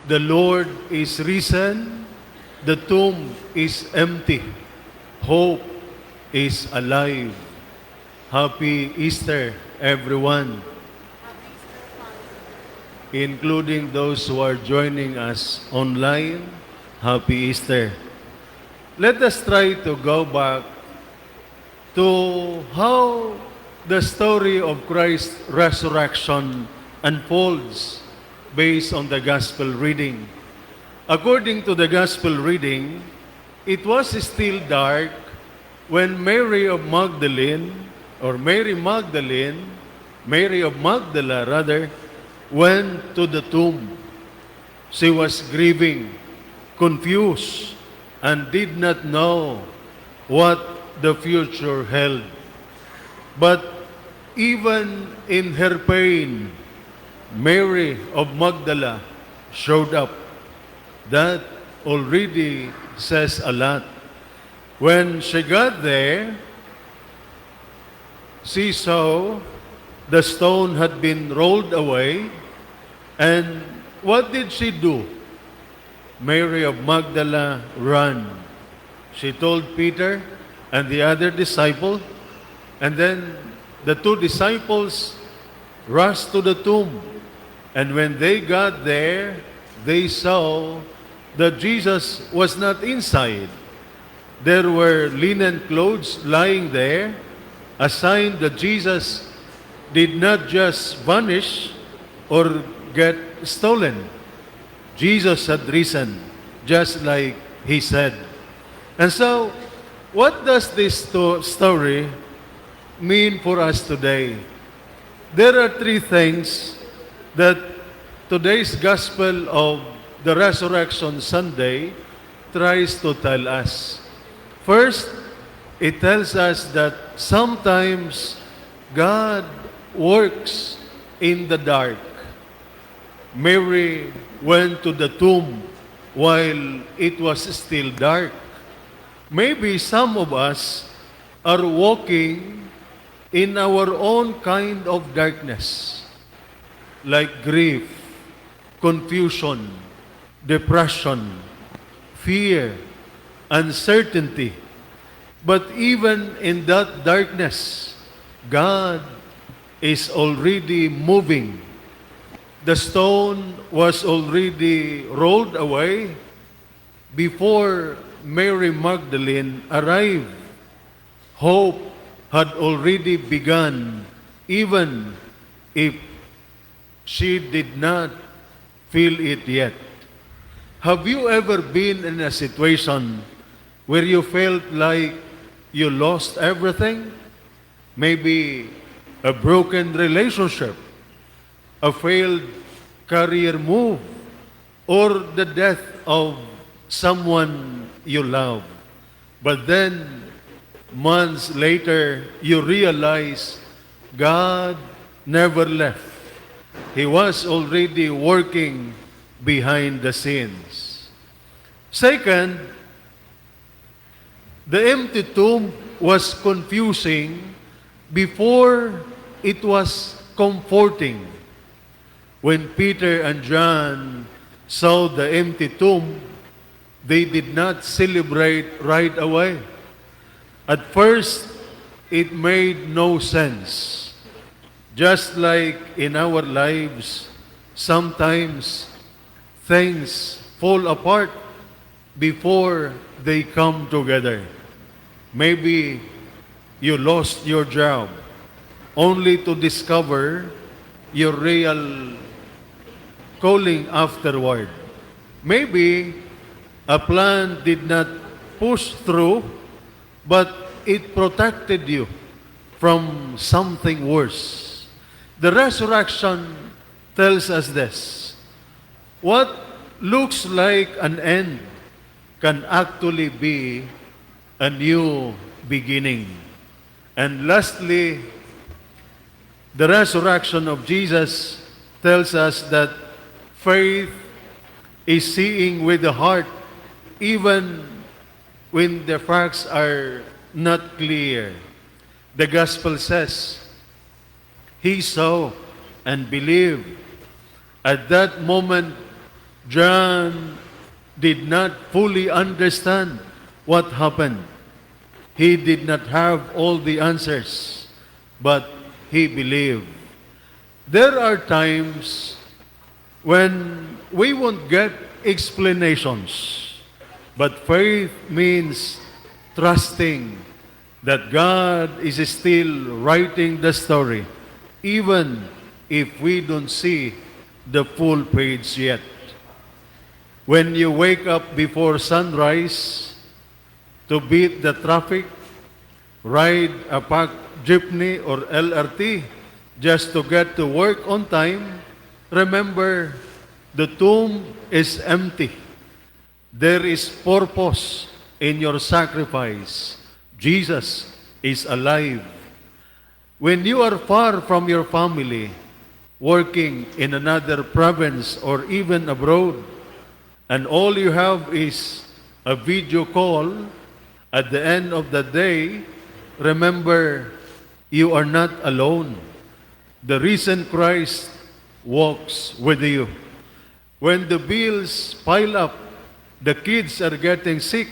The Lord is risen. The tomb is empty. Hope is alive. Happy Easter, everyone, including those who are joining us online. Happy Easter. Let us try to go back to how the story of Christ's resurrection unfolds based on the gospel reading. According to the gospel reading, it was still dark when Mary of Magdala rather, went to the tomb. She was grieving, confused, and did not know what the future held. But even in her pain, Mary of Magdala showed up. That already says a lot. When she got there, she saw the stone had been rolled away. And what did she do? Mary of Magdala ran. She told Peter and the other disciple, and then the two disciples rushed to the tomb. And when they got there, they saw that Jesus was not inside. There were linen clothes lying there, a sign that Jesus did not just vanish or get stolen. Jesus had risen, just like he said. And so, what does this story mean for us today? There are three things that today's Gospel of the Resurrection Sunday tries to tell us. First, it tells us that sometimes God works in the dark. Mary went to the tomb while it was still dark. Maybe some of us are walking in our own kind of darkness, like grief, confusion, depression, fear, uncertainty. But even in that darkness, God is already moving. The stone was already rolled away before Mary Magdalene arrived. Hope had already begun, even if she did not feel it yet. Have you ever been in a situation where you felt like you lost everything? Maybe a broken relationship, a failed career move, or the death of someone you love. But then, months later, you realize God never left. He was already working behind the scenes. Second, the empty tomb was confusing before it was comforting. When Peter and John saw the empty tomb, they did not celebrate right away. At first, it made no sense. Just like in our lives, sometimes things fall apart before they come together. Maybe you lost your job only to discover your real calling afterward. Maybe a plan did not push through, but it protected you from something worse. The resurrection tells us this. What looks like an end can actually be a new beginning. And lastly, the resurrection of Jesus tells us that faith is seeing with the heart even when the facts are not clear. The gospel says, he saw and believed. At that moment, John did not fully understand what happened. He did not have all the answers, but he believed. There are times when we won't get explanations, but faith means trusting that God is still writing the story, even if we don't see the full page yet. When you wake up before sunrise to beat the traffic, ride a packed jeepney or LRT just to get to work on time, remember the tomb is empty. There is purpose in your sacrifice. Jesus is alive. When you are far from your family, working in another province or even abroad, and all you have is a video call, at the end of the day, remember, you are not alone. The risen Christ walks with you. When the bills pile up, the kids are getting sick,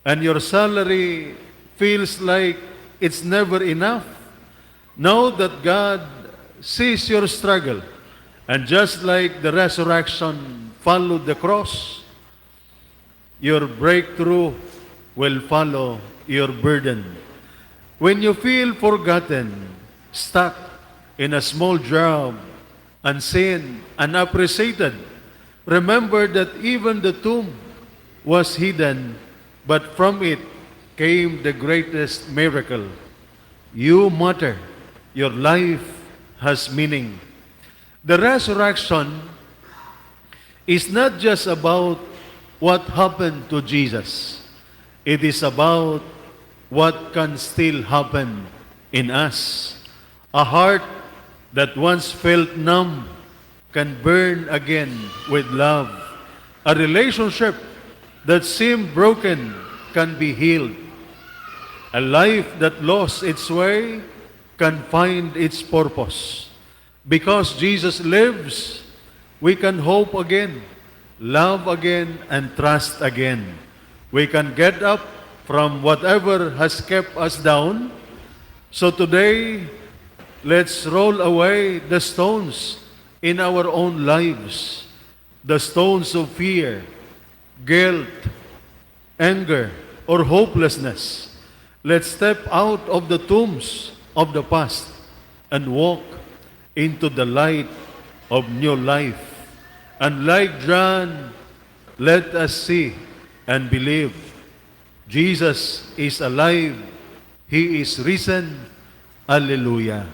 and your salary feels like it's never enough, know that God sees your struggle. And just like the resurrection followed the cross, your breakthrough will follow your burden. When you feel forgotten, stuck in a small job, unseen, unappreciated, remember that even the tomb was hidden, but from it came the greatest miracle. You matter. Your life has meaning. The resurrection is not just about what happened to Jesus. It is about what can still happen in us. A heart that once felt numb can burn again with love. A relationship that seemed broken can be healed. A life that lost its way can find its purpose. Because Jesus lives, we can hope again, love again, and trust again. We can get up from whatever has kept us down. So today, let's roll away the stones in our own lives, the stones of fear, guilt, anger, or hopelessness. Let's step out of the tombs of the past and walk into the light of new life. And like John, let us see and believe. Jesus is alive. He is risen. Hallelujah.